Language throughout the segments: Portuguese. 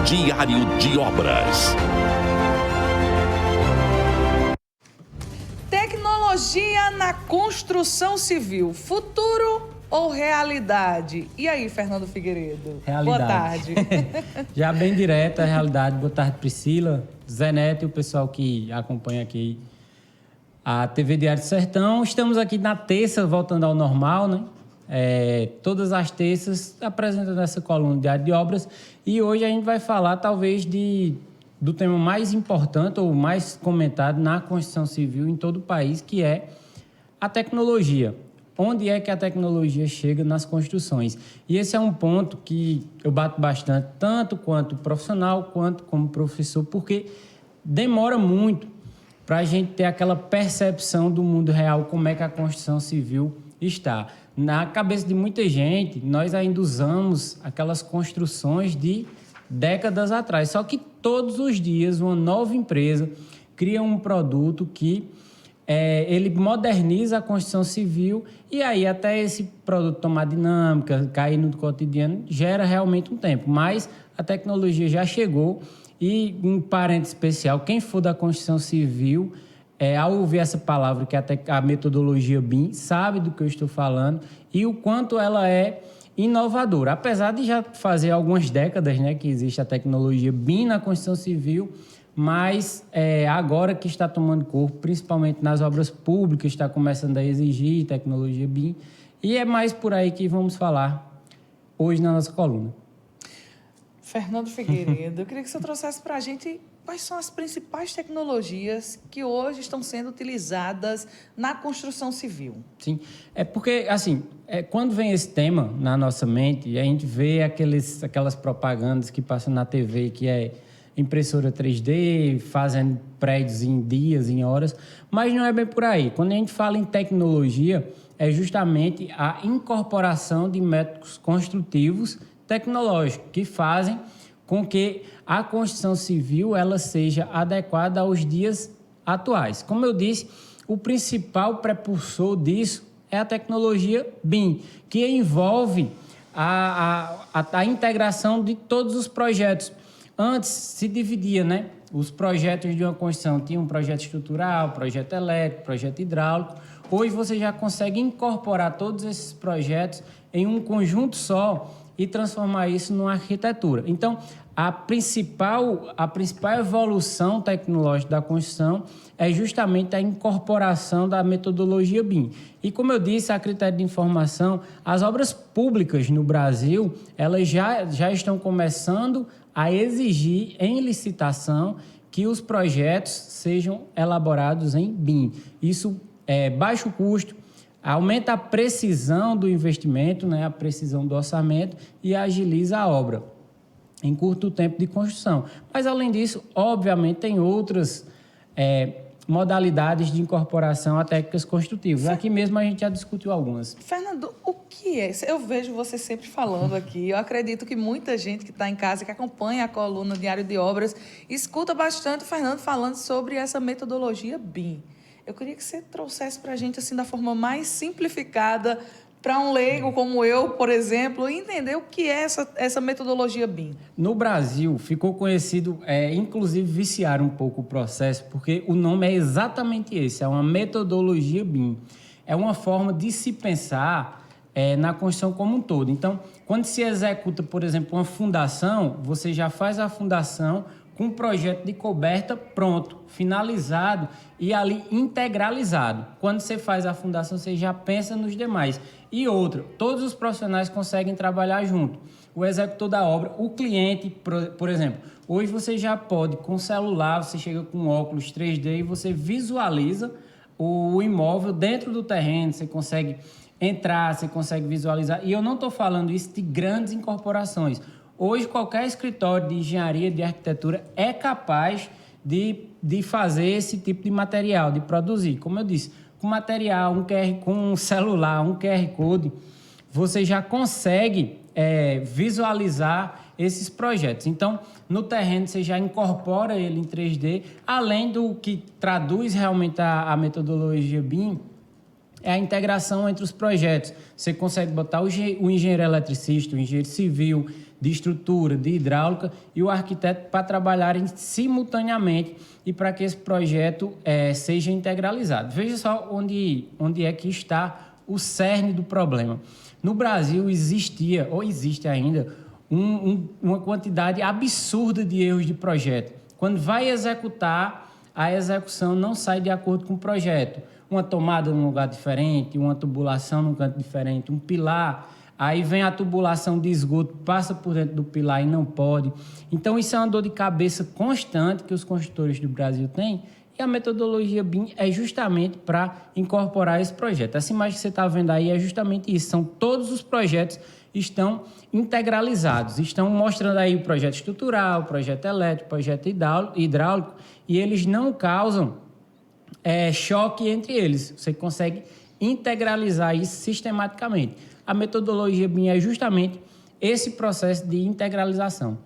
Diário de Obras. Tecnologia na construção civil, futuro ou realidade? E aí, Fernando Figueiredo? Realidade. Boa tarde. Já bem direto a realidade. Boa tarde, Priscila, Zé Neto e o pessoal que acompanha aqui a TV Diário do Sertão. Estamos aqui na terça, voltando ao normal, né? Todas as terças apresentando essa coluna Diário de Obras. E hoje a gente vai falar, talvez, do tema mais importante ou mais comentado na construção civil em todo o país, que é a tecnologia. Onde é que a tecnologia chega nas construções? E esse é um ponto que eu bato bastante, tanto quanto profissional, quanto como professor, porque demora muito para a gente ter aquela percepção do mundo real, como é que a construção civil está. Na cabeça de muita gente, nós ainda usamos aquelas construções de décadas atrás. Só que todos os dias uma nova empresa cria um produto que ele moderniza a construção civil e aí até esse produto tomar dinâmica, cair no cotidiano, gera realmente um tempo. Mas a tecnologia já chegou e, um parênteses especial, quem for da construção civil, ao ouvir essa palavra, que é a metodologia BIM, sabe do que eu estou falando e o quanto ela é inovadora. Apesar de já fazer algumas décadas, né, que existe a tecnologia BIM na construção civil, mas agora que está tomando corpo, principalmente nas obras públicas, está começando a exigir tecnologia BIM, e é mais por aí que vamos falar hoje na nossa coluna. Fernando Figueiredo, eu queria que você trouxesse para a gente quais são as principais tecnologias que hoje estão sendo utilizadas na construção civil. Sim, porque, assim, quando vem esse tema na nossa mente, a gente vê aquelas propagandas que passam na TV, que é impressora 3D, fazendo prédios em dias, em horas, mas não é bem por aí. Quando a gente fala em tecnologia, é justamente a incorporação de métodos construtivos tecnológicos que fazem com que a construção civil ela seja adequada aos dias atuais. Como eu disse, o principal prepulsor disso é a tecnologia BIM, que envolve a integração de todos os projetos. Antes se dividia, né? Os projetos de uma construção. Tinha um projeto estrutural, projeto elétrico, projeto hidráulico. Hoje você já consegue incorporar todos esses projetos em um conjunto só e transformar isso numa arquitetura. Então, a principal evolução tecnológica da construção é justamente a incorporação da metodologia BIM. E, como eu disse, a critério de informação, as obras públicas no Brasil, elas já estão começando a exigir em licitação que os projetos sejam elaborados em BIM. Isso é baixo custo, aumenta a precisão do investimento, né, a precisão do orçamento e agiliza a obra em curto tempo de construção. Mas, além disso, obviamente, tem outras modalidades de incorporação a técnicas construtivas. Aqui mesmo a gente já discutiu algumas. Fernando, o que é? Eu vejo você sempre falando aqui. Eu acredito que muita gente que está em casa, que acompanha a coluna Diário de Obras, escuta bastante o Fernando falando sobre essa metodologia BIM. Eu queria que você trouxesse para a gente, assim, da forma mais simplificada, para um leigo como eu, por exemplo, entender o que é essa metodologia BIM. No Brasil, ficou conhecido, inclusive viciaram um pouco o processo, porque o nome é exatamente esse, é uma metodologia BIM. É uma forma de se pensar na construção como um todo. Então, quando se executa, por exemplo, uma fundação, você já faz a fundação com um projeto de coberta pronto, finalizado e ali integralizado. Quando você faz a fundação, você já pensa nos demais. E outra, todos os profissionais conseguem trabalhar junto. O executor da obra, o cliente, por exemplo, hoje você já pode, com celular, você chega com óculos 3D e você visualiza o imóvel dentro do terreno, você consegue entrar, você consegue visualizar. E eu não estou falando isso de grandes incorporações. Hoje, qualquer escritório de engenharia, de arquitetura, é capaz de fazer esse tipo de material, de produzir. Como eu disse, com material, com um celular, um QR Code, você já consegue visualizar esses projetos. Então, no terreno, você já incorpora ele em 3D, além do que traduz realmente a metodologia BIM, é a integração entre os projetos. Você consegue botar o engenheiro eletricista, o engenheiro civil, de estrutura, de hidráulica e o arquiteto para trabalharem simultaneamente e para que esse projeto seja integralizado. Veja só onde é que está o cerne do problema. No Brasil existia, ou existe ainda, uma quantidade absurda de erros de projeto. Quando vai executar, a execução não sai de acordo com o projeto. Uma tomada num lugar diferente, uma tubulação num canto diferente, um pilar, aí vem a tubulação de esgoto, passa por dentro do pilar e não pode. Então, isso é uma dor de cabeça constante que os construtores do Brasil têm, e a metodologia BIM é justamente para incorporar esse projeto. Essa imagem que você está vendo aí é justamente isso. São todos os projetos estão integralizados. Estão mostrando aí o projeto estrutural, o projeto elétrico, o projeto hidráulico, e eles não causam choque entre eles. Você consegue integralizar isso sistematicamente. A metodologia BIM é justamente esse processo de integralização.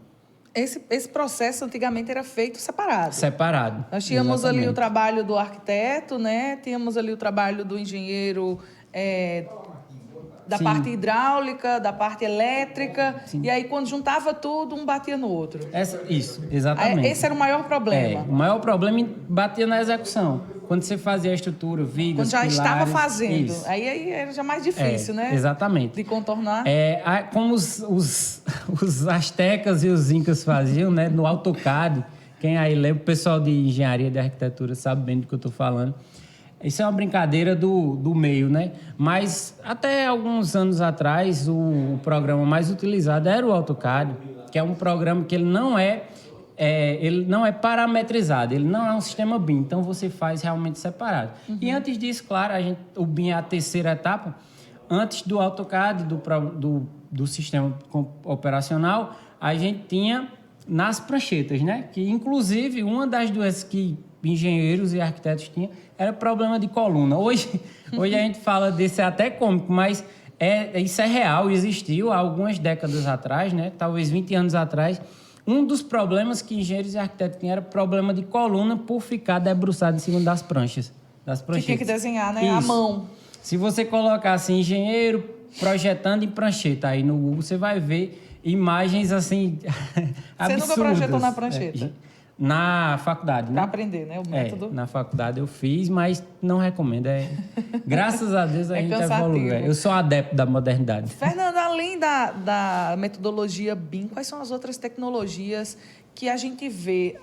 Esse processo antigamente era feito separado. Separado. Nós tínhamos exatamente. ali o trabalho do arquiteto, né? Tínhamos ali o trabalho do engenheiro da Sim. parte hidráulica, da parte elétrica. Sim. E aí, quando juntava tudo, um batia no outro. Isso, exatamente. Esse era o maior problema. O maior problema batia na execução. Quando você fazia a estrutura, vigas, Quando já pilares, estava fazendo. isso. Aí era já mais difícil, né? Exatamente. De contornar. Como os astecas e os incas faziam, né? No AutoCAD, quem aí lembra, o pessoal de engenharia de arquitetura sabe bem do que eu estou falando. Isso é uma brincadeira do meio, né? Mas até alguns anos atrás, o programa mais utilizado era o AutoCAD, que é um programa que ele não é parametrizado, ele não é um sistema BIM, então você faz realmente separado. Uhum. E antes disso, claro, o BIM é a terceira etapa. Antes do AutoCAD, do sistema operacional, a gente tinha nas pranchetas, né? Que, inclusive, uma das doenças que engenheiros e arquitetos tinham era problema de coluna. Hoje a gente fala desse até cômico, mas isso é real, existiu há algumas décadas atrás, né? Talvez 20 anos atrás. Um dos problemas que engenheiros e arquitetos tinham era problema de coluna por ficar debruçado em cima das pranchas. Que tinha que desenhar, né? Isso. À mão. Se você colocar assim, engenheiro projetando em prancheta aí no Google, você vai ver imagens assim absurdas. Você nunca projetou na prancheta? Na faculdade, né? Para aprender, né? O método. Na faculdade eu fiz, mas não recomendo. Graças a Deus a gente evoluiu. Eu sou adepto da modernidade. Fernando, além da metodologia BIM, quais são as outras tecnologias que a gente vê,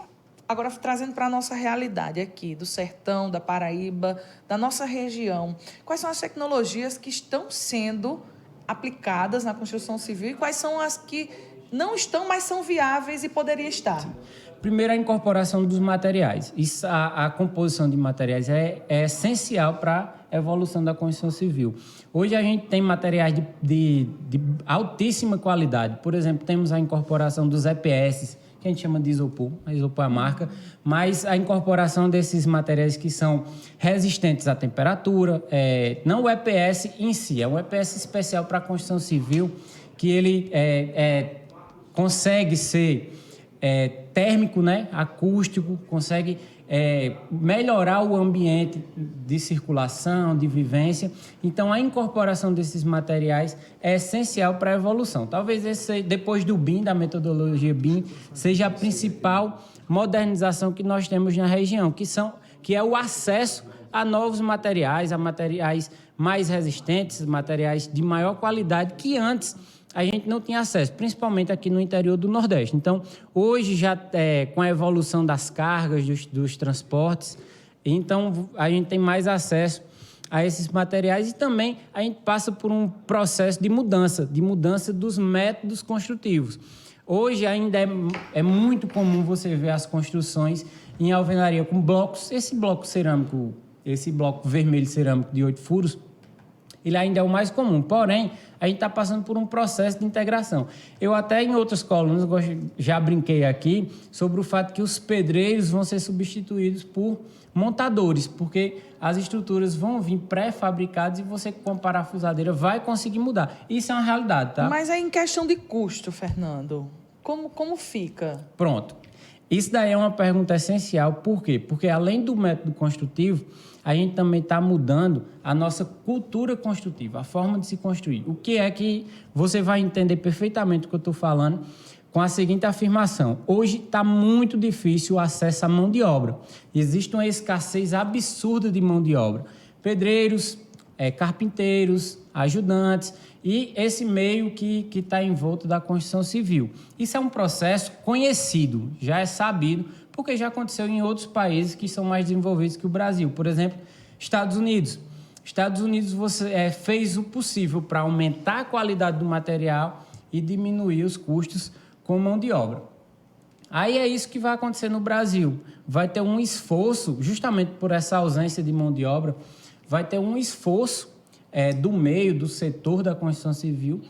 agora trazendo para a nossa realidade aqui, do sertão, da Paraíba, da nossa região? Quais são as tecnologias que estão sendo aplicadas na construção civil e quais são as que não estão, mas são viáveis e poderiam estar? Sim. Primeiro, a incorporação dos materiais. A composição de materiais é essencial para a evolução da construção civil. Hoje a gente tem materiais de altíssima qualidade. Por exemplo, temos a incorporação dos EPS, que a gente chama de isopor. A isopor é a marca, mas a incorporação desses materiais que são resistentes à temperatura, não o EPS em si, é um EPS especial para a construção civil, que ele consegue ser térmico, né? Acústico, consegue melhorar o ambiente de circulação, de vivência. Então, a incorporação desses materiais é essencial para a evolução. Talvez esse, depois do BIM, da metodologia BIM, seja a principal modernização que nós temos na região, que é o acesso a novos materiais, a materiais mais resistentes, materiais de maior qualidade que antes a gente não tinha acesso, principalmente aqui no interior do Nordeste. Então, hoje, já com a evolução das cargas, dos transportes, então a gente tem mais acesso a esses materiais e também a gente passa por um processo de mudança dos métodos construtivos. Hoje ainda é muito comum você ver as construções em alvenaria com blocos. Esse bloco cerâmico, esse bloco vermelho cerâmico de 8 furos, ele ainda é o mais comum, porém, a gente está passando por um processo de integração. Eu até em outras colunas já brinquei aqui sobre o fato que os pedreiros vão ser substituídos por montadores, porque as estruturas vão vir pré-fabricadas e você com a parafusadeira vai conseguir mudar. Isso é uma realidade, tá? Mas aí em questão de custo, Fernando, como fica? Pronto. Isso daí é uma pergunta essencial. Por quê? Porque além do método construtivo, a gente também está mudando a nossa cultura construtiva, a forma de se construir. O que é que você vai entender perfeitamente o que eu estou falando com a seguinte afirmação. Hoje está muito difícil o acesso à mão de obra. Existe uma escassez absurda de mão de obra. Pedreiros, carpinteiros, ajudantes e esse meio que está envolto da construção civil. Isso é um processo conhecido, já é sabido, porque já aconteceu em outros países que são mais desenvolvidos que o Brasil. Por exemplo, Estados Unidos. Estados Unidos fez o possível para aumentar a qualidade do material e diminuir os custos com mão de obra. Aí é isso que vai acontecer no Brasil. Vai ter um esforço, justamente por essa ausência de mão de obra, vai ter um esforço do meio, do setor da construção civil,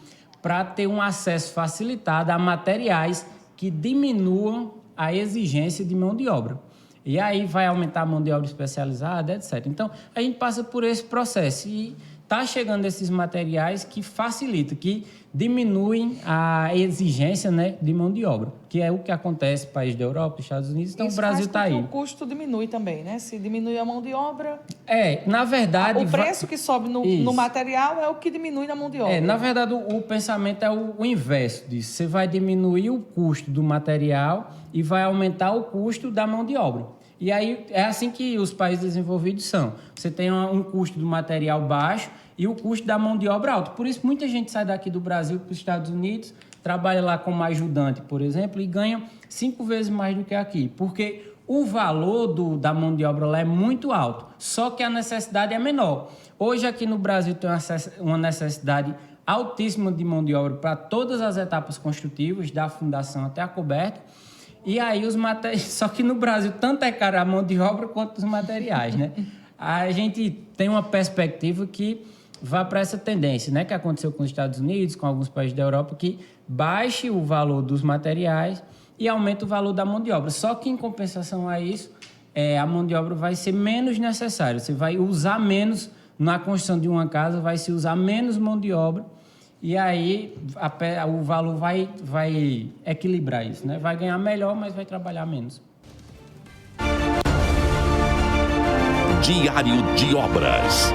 para ter um acesso facilitado a materiais que diminuam a exigência de mão de obra. E aí vai aumentar a mão de obra especializada, etc. Então, a gente passa por esse processo e está chegando esses materiais que facilitam, que diminuem a exigência, né, de mão de obra, que é o que acontece no país da Europa, Estados Unidos, então isso o Brasil está aí. O custo diminui também, né? Se diminui a mão de obra... Na verdade... O preço que sobe no material é o que diminui na mão de obra. Na verdade, o pensamento é o inverso disso. Você vai diminuir o custo do material e vai aumentar o custo da mão de obra. E aí é assim que os países desenvolvidos são. Você tem um custo do material baixo e o custo da mão de obra alto. Por isso, muita gente sai daqui do Brasil para os Estados Unidos, trabalha lá como ajudante, por exemplo, e ganha 5 vezes mais do que aqui. Porque o valor da mão de obra lá é muito alto, só que a necessidade é menor. Hoje aqui no Brasil tem uma necessidade altíssima de mão de obra para todas as etapas construtivas, da fundação até a coberta. E aí os materiais... Só que no Brasil tanto é caro a mão de obra quanto os materiais, né? A gente tem uma perspectiva que vai para essa tendência, né? Que aconteceu com os Estados Unidos, com alguns países da Europa, que baixe o valor dos materiais e aumenta o valor da mão de obra. Só que em compensação a isso, a mão de obra vai ser menos necessária. Você vai usar menos na construção de uma casa, vai se usar menos mão de obra. E aí o valor vai equilibrar isso, né? Vai ganhar melhor, mas vai trabalhar menos. Diário de Obras.